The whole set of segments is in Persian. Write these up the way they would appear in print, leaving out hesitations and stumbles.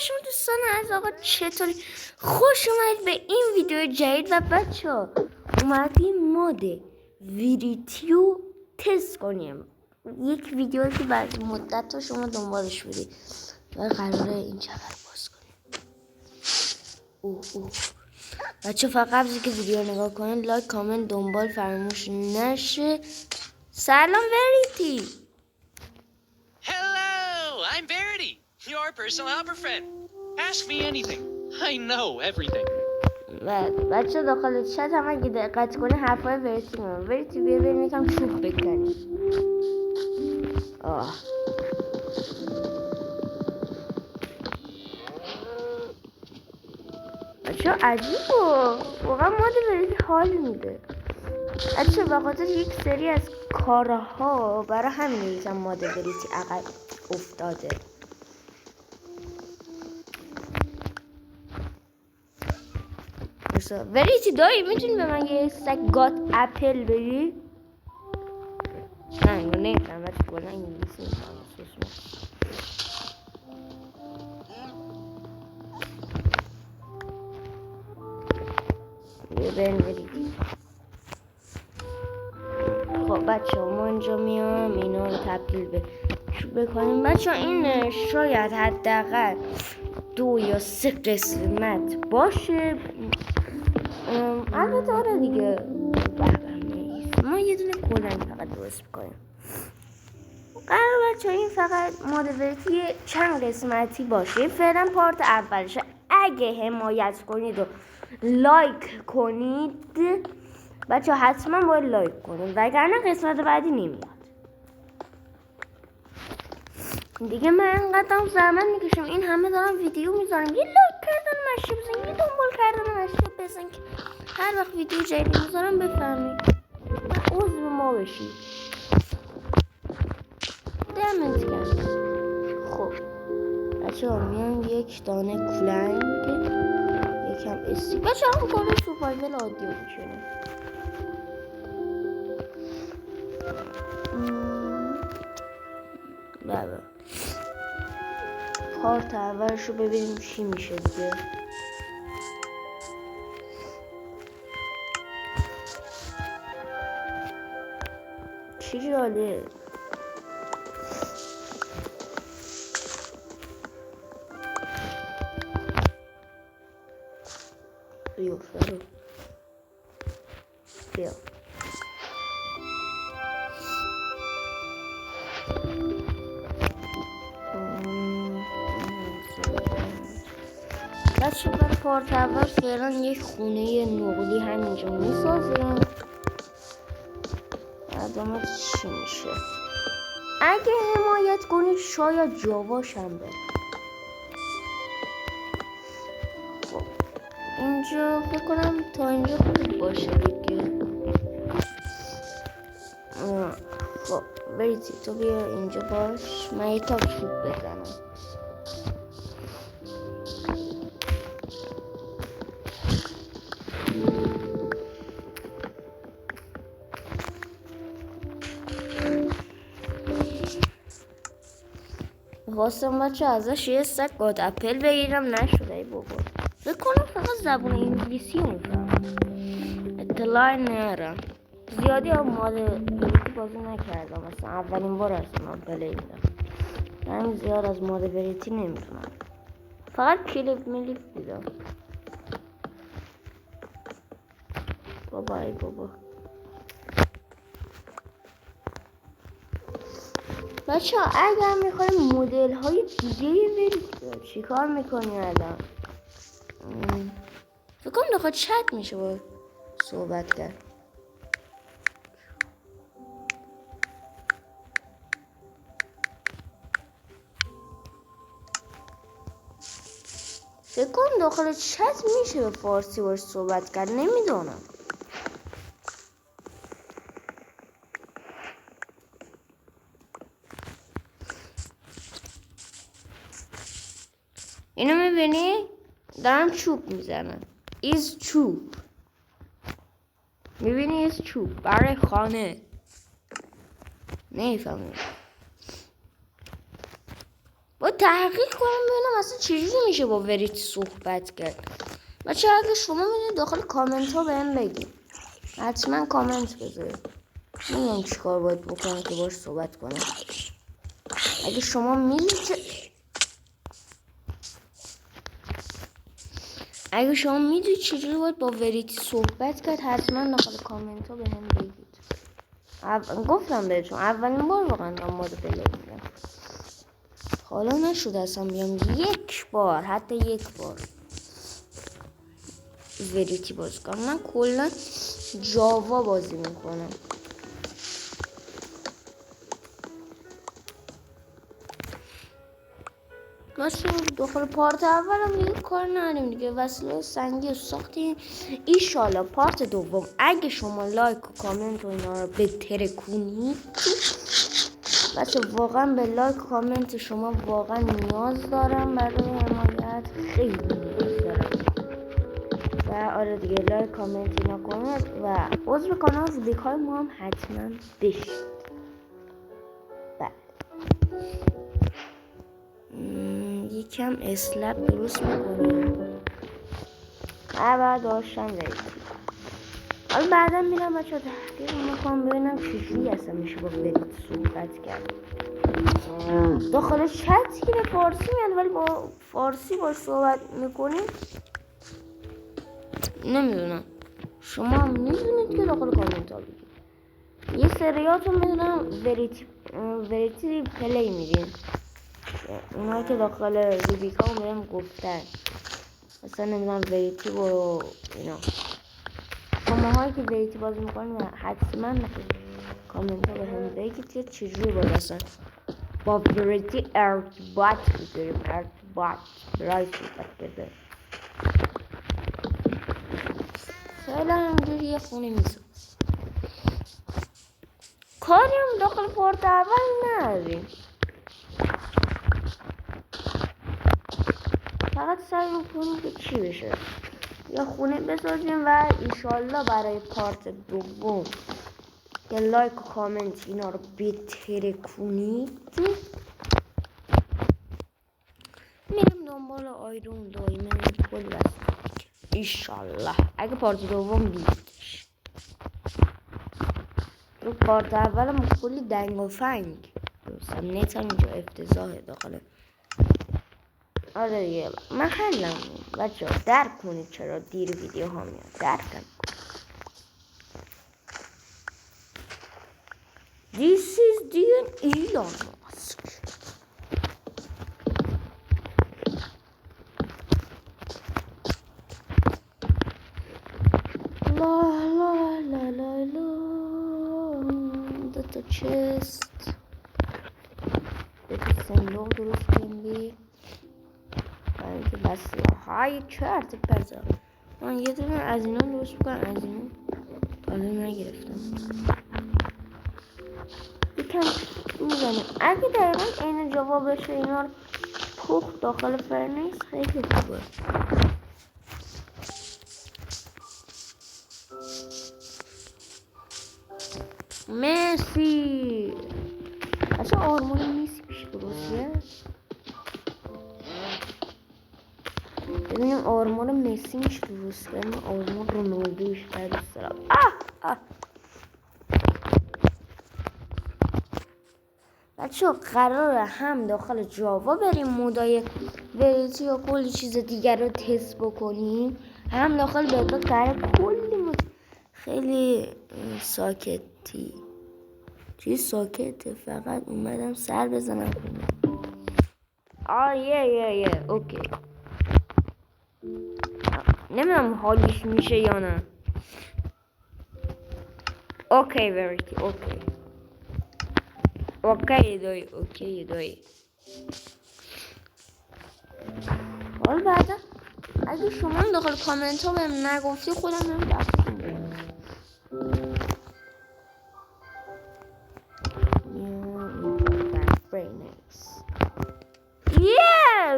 شما دوستان عزیز آقا چطوری؟ خوش اومدید به این ویدیو جدید و بچه ها اومدیم مود ویریتیو تست کنیم. یک ویدیو که بعد مدت تا شما دنبالش بودید و قراره این چقدر باز کنیم. بچه فقط قبل که ویدیو نگاه کنید لایک کامنت دنبال فراموش نشه. سلام وریتی. Hello, I'm Verity, your personal helper friend. Ask me anything. I know everything. بچه داخل چت هم اگه دقت کنه حرفای وریتی میاد. وریتی بیا بریم یکم چوب بکنیم. بچه عجیبه واقعا مود وریتی حال میده. بچه بخاطر یک سری از کارها برای همین یکم مود وریتی عقب افتاده. وریتی دایی میتونی به من یه سگ گات اپل بدی؟ نه اینو نیستم بچه بلا انگلیسی میکنم. بیا بریم وریتی. خب بچه ما اینجا میام اینا رو تبدیل به چوب بکنیم. بچه این شاید حداقل 2 یا 3 قسمت باشه. البته آره دیگه ما یه دونه کلنگ فقط درست بکنیم. قرار بچه این فقط مود وریتی چند قسمتی باشه. فعلا پارت اولشه. اگه حمایت کنید و لایک کنید بچه حتما باید لایک کنید وگرنه قسمت بعدی نمیاد دیگه. من انقدرم زحمت میکشم این همه دارم ویدیو میذارم. یه لایک کردن مشروب بزن، یه دنبال کردن مشروب بزن که هر وقت ویدیو جدید میذارم بفهمید و عضو ما بشید. دمت گرم. خب بچه ها میان یک دانه کلنگ یکم استیک. بچه ها کاره سوپایول عادی میشونه. بله پارت اولش رو ببینیم چی میشه دیگه. چی جاله بیا بچه برای پارت اول فعلا یک خونه نقلی همینجا میسازیم. ادامه چی میشه؟ اگه حمایت کنید شاید جاواش هم بره. خب اینجا فکر کنم تا اینجا خوب باشه دیگه. خب وریتی تو بیا اینجا باش. من یه تا چوب بزنم. خواستم بچه ازش یه سگ گاد اپل بگیرم نشده. ای بابا بکنم فقط زبون انگلیسی رو میفهم. اطلاع نرم زیادی هم مال وریتی بازی نکردم. مثلا اولین بار هستم من بله ایدم همین زیاد از مال وریتی نمیتونم. فقط کلیپ میلیپ دیدم. بابا ای بابا بچه ها اگر میخوایم مدل های دیگه وریتی چی کار میکنی الان؟ فکر کنم داخل چت میشه با صحبت کرد. فکر کنم داخل چت میشه به فارسی باش صحبت کرد. نمیدونم. اینو میبینی؟ دارم چوب میزنم. ایز چوب. میبینی ایز چوب برای خانه. نمیفهمی با تحقیق کنم ببینم اصلا چجوری میشه با وریتی صحبت کرد. بچه اگه شما میدونید داخل کامنت ها بهم بگید، حتما کامنت بذارید. میدونم چیکار باید بکنم که باش صحبت کنم. اگه شما میدونید چجوری باید با وریتی صحبت کرد، حتما داخل کامنت ها بهم بگید. گفتم بهتون اولین بار واقعا دارم مود پلی میرم. حالا نشد اصلا بیام یک بار، حتی یک بار وریتی بازی کنم. من کلا جاوا بازی میکنم. مثلا داخل پارت اولم دیگه کار نداریم دیگه، وسیله سنگی رو ساختیم. ایشالا پارت دوم اگه شما لایک و کامنت و اینا رو بترکونید، بچه واقعا به لایک و کامنت شما واقعا نیاز دارم، برای حمایت خیلی نیاز دارم. و آره دیگه لایک کامنت اینا کنید و عضو کانال ویدیوهای ما هم حتما بشید. یکم اسلپ درست میکنیم و بعد داشتم دارید. حالا بعدا میرم بچه تحقیق میکنم ببینم چجوری اصلا میشه با وریتی صحبت کرد. داخل چت که فارسی میاد ولی با فارسی با صحبت میکنیم نمیدونم. شما میدونید که داخل کامنت ها بگید. یه سریاتون میدونم وریتی پلی میدین، اونایی که داخل ریبیکا میرم گفتن مثلا نمیدونم وریتی برو اینا. شما هایی که وریتی بازی میکنین حتما کامنت ها به هم بگید که چجوری باید اصلا با وریتی ارتباط بذاریم. ارتباط برای صحبت بذاریم. خیلی همجوری یه خونه میسازم. کاری هم داخل پارت اول نداریم، فقط سعی میکنیم که چی بشه یا خونه بسازیم و ایشالله برای پارت دوم که لایک و کامنت اینا رو بترکونید میرم دنبال آیرون دایمن کل بسید ایشالله اگه پارت دوم بیدش. رو پارت اولم کلی دنگ و فنگ درستم، نت هم اینجا افتضاحه داخل. آره دیگه محلم بچه ها درک کنید چرا دیر ویدیو ها میاد، درکم. This is the Elon Musk. La la la la la. Data chest. Data صندوق درست کنیم. اینکه بسیار های چرت پرت. من یه دونه از اینا درست بکنم، از اینا حالا نگرفتم. یکم میزنیم اگه دقیقا این جواب بشه اینا رو پخت داخل فرنیس خیلی خوبه. مرسی. اصلا آرمون نیست پیش درستیه. ببینیم آرمون مسی میشه درست کنیم، آرمون رونالدوش درست دارم. بچه ها قراره هم داخل جاوا بریم مودای وریتی یا کلی چیز دیگر رو تست بکنیم، هم داخل بتا قراره کلی خیلی ساکتی چیز ساکته، فقط اومدم سر بزنم. یه اوکی. نمیدونم حالیش میشه یا نه. اوکی وریتی اوکی دایی. حالا بعدا اگه شما داخل کامنت ها بهم نگفتی خودم هم بخشم بگم.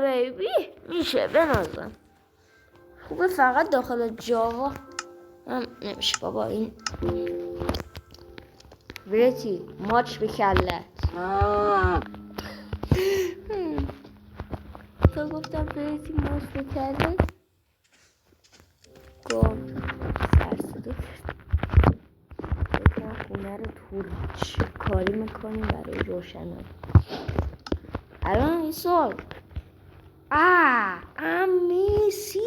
بیبی میشه بنازم خوبه، فقط داخل جاوا هم نمیشه بابا. این وریتی ماچ به کلت. تا گفتم فریزی مصفه کرده گفت سرسده بکنم خونه رو تورچ کاری میکنیم برای روشنایی. الان این سال مسی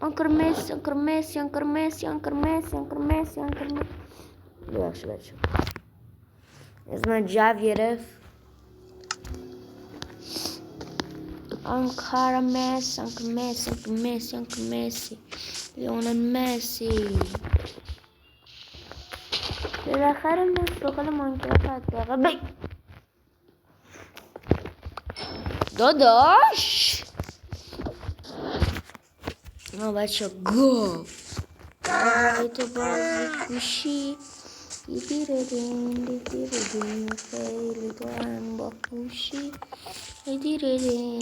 آنکر مسی آنکر مسی آنکر مسی آنکر مسی آنکر مسی آنکر مسی ببخشید بچه از من جو گرفت. آنکر مسی آنکر مسی آنکر مسی آنکر مسی لیونل مسی بالاخره مستقل مانکرافت حداقل داداش ما بچه گفت تو بازی کوشی دیدیردین خیلی تو هم با کوشی دیدیردین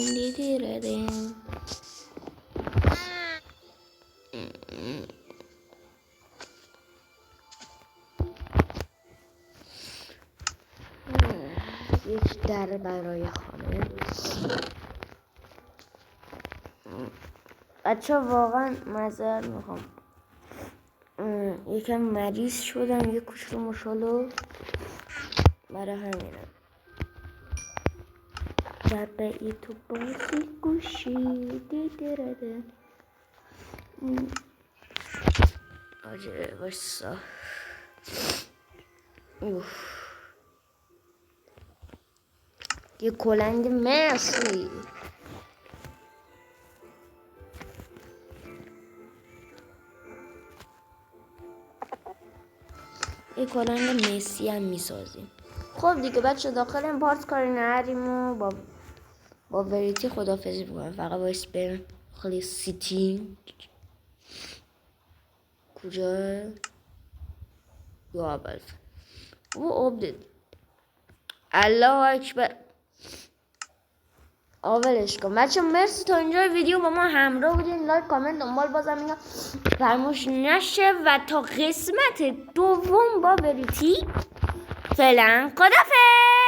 یک در برای خانه بچه واقعا معذرت میخوام یکم مریض شدم یک کوچولو مشالو برای همینه. دبعی تو بازی گوشی دیدرده آجه باشا یه کلنگ مرسی یه کلنگ مسی هم میسازیم. خب دیگه بچه داخل این پارت کاری نریم و با وریتی خدافزی بکنم. فقط باید بریم خیلی سیتی کجا یا اول او آبدید الله اکبر اولش کن. بچه مرسی تا اینجا ویدیو با ما همراه بودین. لایک کامنت دنبال بازم اینا فراموش نشه و تا قسمت دوم با وریتی فعلا خدافظ.